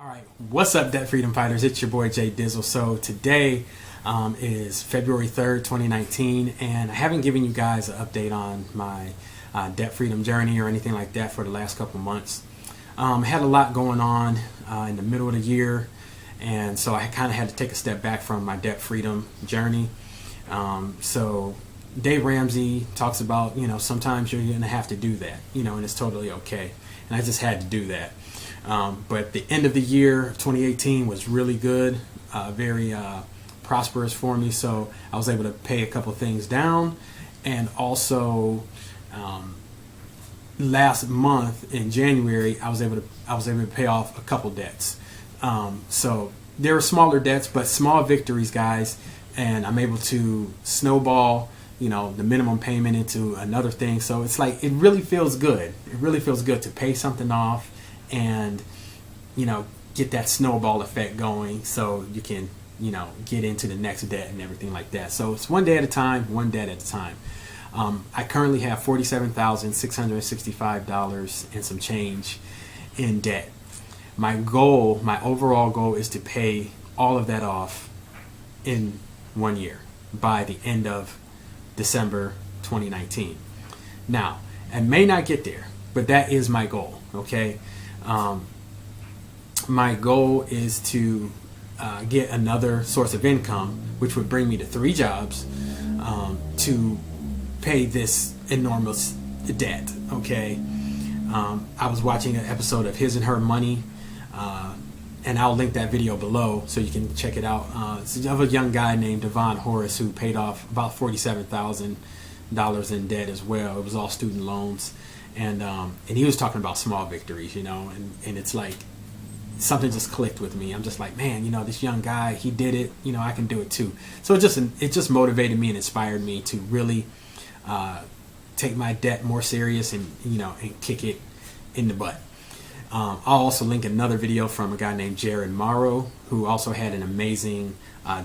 Alright, what's up, Debt Freedom Fighters? It's your boy Jay Dizzle. So today is February 3rd, 2019, and I haven't given you guys an update on my debt freedom journey or anything like that for the last couple months. I had a lot going on in the middle of the year, and so I kind of had to take a step back from my debt freedom journey. So Dave Ramsey talks about, sometimes you're going to have to do that, and it's totally okay. And I just had to do that. But the end of the year, 2018, was really good, very prosperous for me. So I was able to pay a couple things down, and also last month in January, I was able to pay off a couple debts. So there were smaller debts, but small victories, guys. And I'm able to snowball, the minimum payment into another thing. So it's like, it really feels good. It really feels good to pay something off and get that snowball effect going, so you can get into the next debt and everything like that. So it's one day at a time, one debt at a time. I currently have $47,665 and some change in debt. My overall goal is to pay all of that off in 1 year by the end of December 2019. Now, I may not get there, but that is my goal. Okay. My goal is to get another source of income, which would bring me to 3 jobs to pay this enormous debt. Okay. I was watching an episode of His and Her Money, and I'll link that video below so you can check it out. It's of a young guy named Devon Horace who paid off about $47,000 in debt as well. It was all student loans. And he was talking about small victories, and it's like something just clicked with me. I'm just like, man, this young guy, he did it, I can do it too. So it just motivated me and inspired me to really take my debt more serious and kick it in the butt. I'll also link another video from a guy named Jared Morrow, who also had an amazing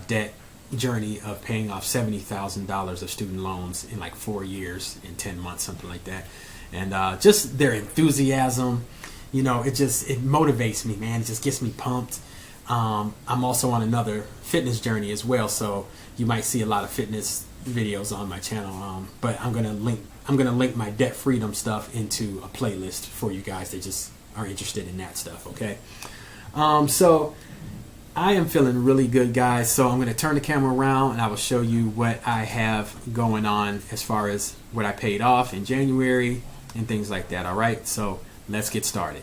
debt journey of paying off $70,000 of student loans in like 4 years and 10 months, something like that. And just their enthusiasm, it motivates me, man. It just gets me pumped. I'm also on another fitness journey as well, so you might see a lot of fitness videos on my channel. But I'm gonna link my debt freedom stuff into a playlist for you guys that just are interested in that stuff. Okay. So I am feeling really good, guys. So I'm gonna turn the camera around and I will show you what I have going on as far as what I paid off in January and things like that. All right, so let's get started.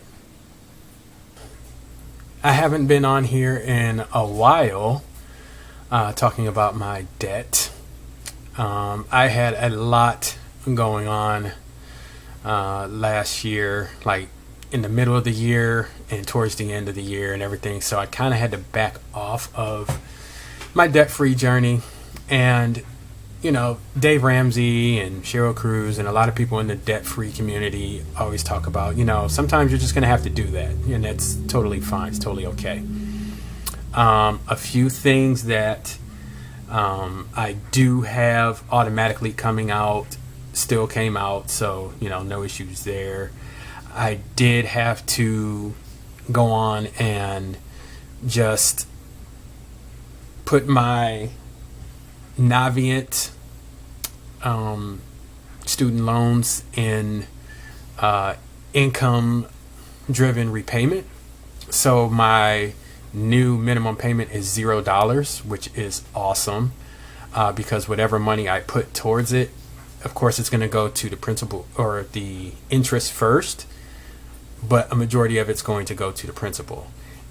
I haven't been on here in a while talking about my debt. I had a lot going on last year, like in the middle of the year and towards the end of the year and everything, so I kind of had to back off of my debt-free journey. And Dave Ramsey and Cheryl Cruz and a lot of people in the debt-free community always talk about, sometimes you're just going to have to do that. And that's totally fine. It's totally okay. A few things that I do have automatically coming out still came out. So, no issues there. I did have to go on and just put my Navient student loans in income driven repayment. So my new minimum payment is $0, which is awesome, because whatever money I put towards it, of course it's going to go to the principal or the interest first, but a majority of it's going to go to the principal,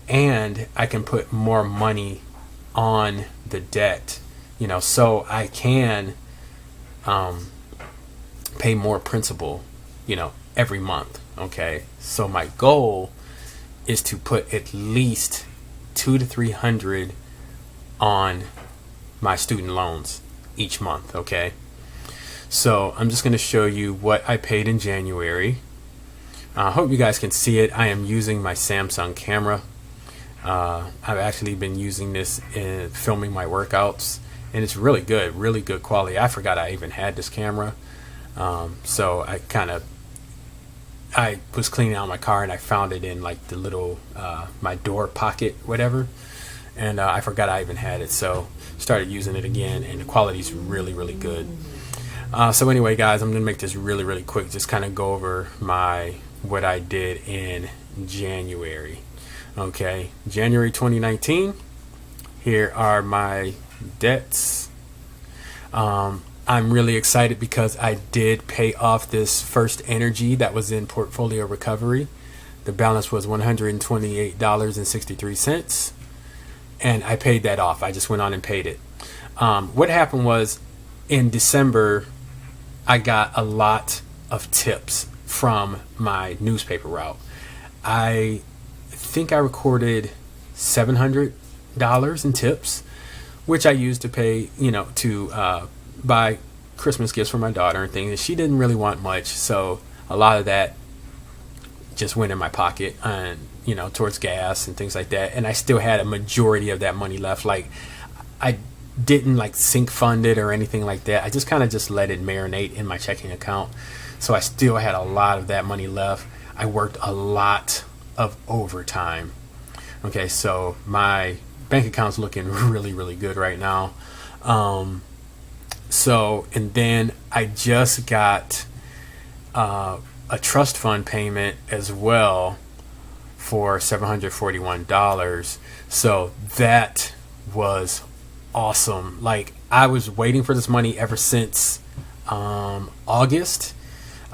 and I can put more money on the debt, so I can pay more principal, every month. Okay, so my goal is to put at least $200 to $300 on my student loans each month. Okay, so I'm just going to show you what I paid in January. I hope you guys can see it. I am using my Samsung camera. I've actually been using this in filming my workouts, and it's really good quality. I forgot I even had this camera, so I kind of I was cleaning out my car and I found it in like the little my door pocket, whatever, and I forgot I even had it. So started using it again, and the quality's really, really good. So anyway, guys, I'm gonna make this really, really quick. Just kind of go over what I did in January. Okay, January 2019. Here are my debts. I'm really excited because I did pay off this first energy that was in portfolio recovery. The balance was $128.63, and I paid that off. I just went on and paid it. What happened was, in December, I got a lot of tips from my newspaper route. I think I recorded $700 in tips, which I used to pay, to buy Christmas gifts for my daughter and things. She didn't really want much, so a lot of that just went in my pocket and, towards gas and things like that. And I still had a majority of that money left. Like, I didn't like sink fund it or anything like that. I just kind of just let it marinate in my checking account. So I still had a lot of that money left. I worked a lot of overtime. Okay, so my bank account's looking really, really good right now. And then I just got a trust fund payment as well for $741. So that was awesome. Like, I was waiting for this money ever since August.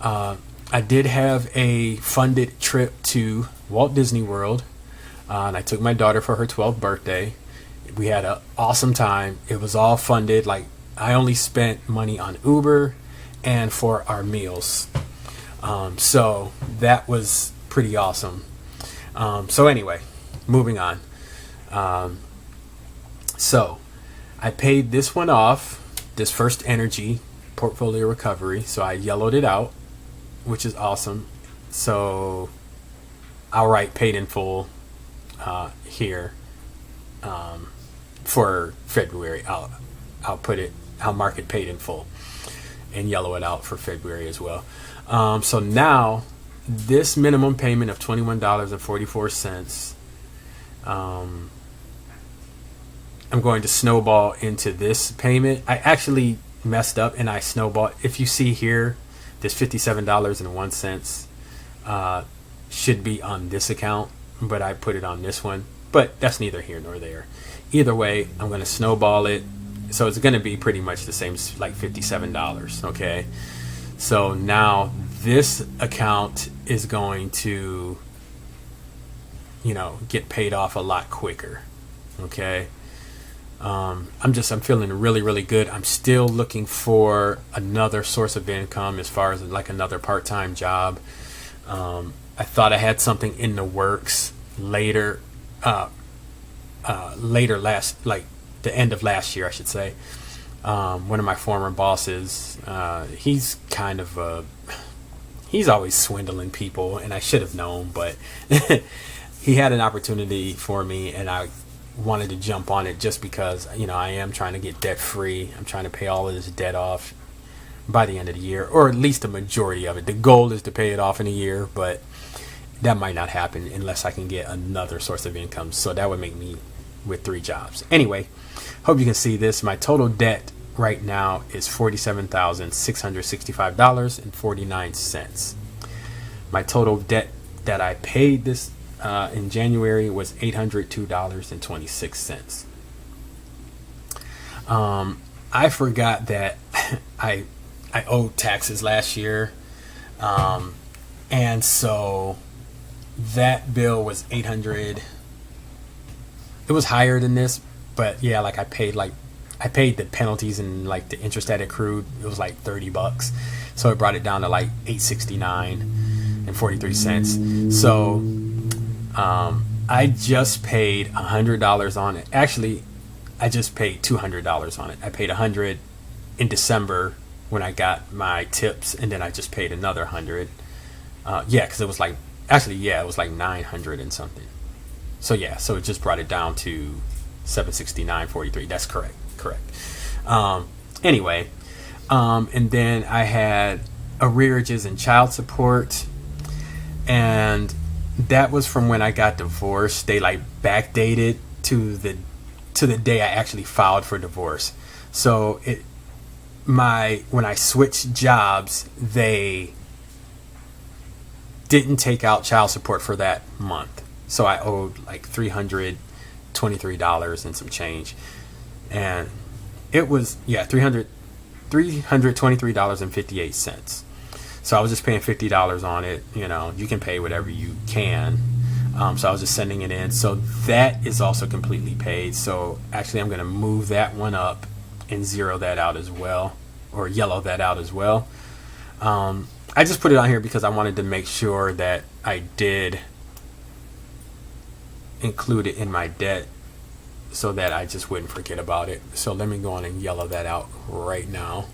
I did have a funded trip to Walt Disney World, and I took my daughter for her 12th birthday. We had an awesome time. It was all funded. Like, I only spent money on Uber and for our meals. So that was pretty awesome. So anyway, moving on. So I paid this one off, this first energy portfolio recovery. So I yellowed it out, which is awesome. So I'll write paid in full here for February. I'll mark it paid in full and yellow it out for February as well. So now this minimum payment of $21.44, I'm going to snowball into this payment. I actually messed up and I snowballed. If you see here, this $57.01 should be on this account, but I put it on this one. But that's neither here nor there. Either way, I'm going to snowball it. So it's going to be pretty much the same, like $57. Okay. So now this account is going to, get paid off a lot quicker. Okay. I'm feeling really, really good. I'm still looking for another source of income as far as like another part-time job. I thought I had something in the works later the end of last year, I should say. One of my former bosses, he's kind of he's always swindling people, and I should have known, but he had an opportunity for me, and I wanted to jump on it just because, I am trying to get debt free. I'm trying to pay all of this debt off by the end of the year, or at least a majority of it. The goal is to pay it off in a year, but that might not happen unless I can get another source of income. So that would make me with 3 jobs. Anyway, hope you can see this. My total debt right now is $47,665.49. My total debt that I paid this in January was $802.26. I forgot that I owed taxes last year, and so that bill was $800. It was higher than this, but yeah, like I paid the penalties and like the interest that accrued. It was like $30, so it brought it down to like $869.43. So I just paid $100 on it. Actually, I just paid $200 on it. I paid $100 in December when I got my tips, and then I just paid another $100. Because it was like it was like $900 and something. So so it just brought it down to $769.43. That's correct. Anyway, and then I had arrearages and child support. and that was from when I got divorced. They like backdated to the day I actually filed for divorce. So when I switched jobs, they didn't take out child support for that month. So I owed like $323 and some change. And it was, yeah, $323.58. So I was just paying $50 on it. You know, you can pay whatever you can. So I was just sending it in. So that is also completely paid. So actually I'm going to move that one up and zero that out as well, or yellow that out as well. I just put it on here because I wanted to make sure that I did include it in my debt so that I just wouldn't forget about it. So let me go on and yellow that out right now.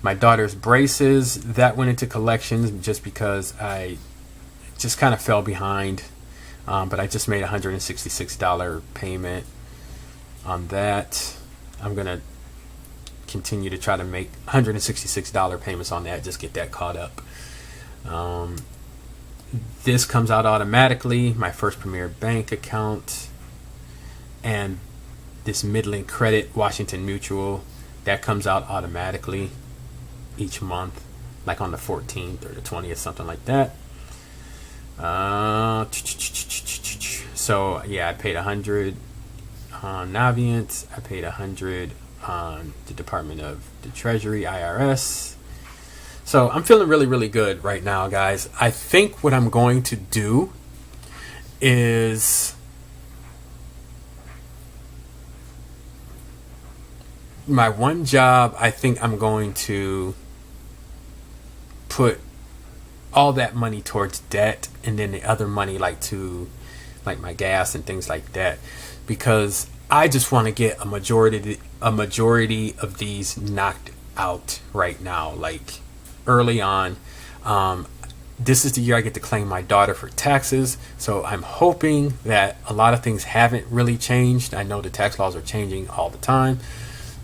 My daughter's braces, that went into collections just because I just kind of fell behind. But I just made a $166 payment on that. I'm going to continue to try to make $166 payments on that, just get that caught up. This comes out automatically, my First Premier Bank account, and this Midland Credit Washington Mutual, that comes out automatically each month, like on the 14th or the 20th, something like that. So yeah, I paid 100 on Navient. I paid 100 on the Department of the Treasury, IRS. So I'm feeling really, really good right now, guys. I think what I'm going to do is my one job, I think I'm going to put all that money towards debt, and then the other money to my gas and things like that, because I just want to get a majority of these knocked out right now, like early on. This is the year I get to claim my daughter for taxes, so I'm hoping that a lot of things haven't really changed. I know the tax laws are changing all the time,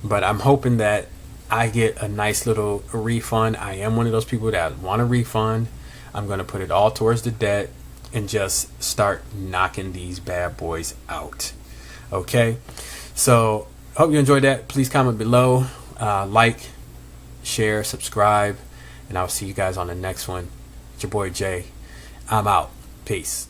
but I'm hoping that I get a nice little refund. I am one of those people that want a refund. I'm going to put it all towards the debt and just start knocking these bad boys out. Okay, so hope you enjoyed that. Please comment below, like, share, subscribe, and I'll see you guys on the next one. It's your boy Jay. I'm out. Peace.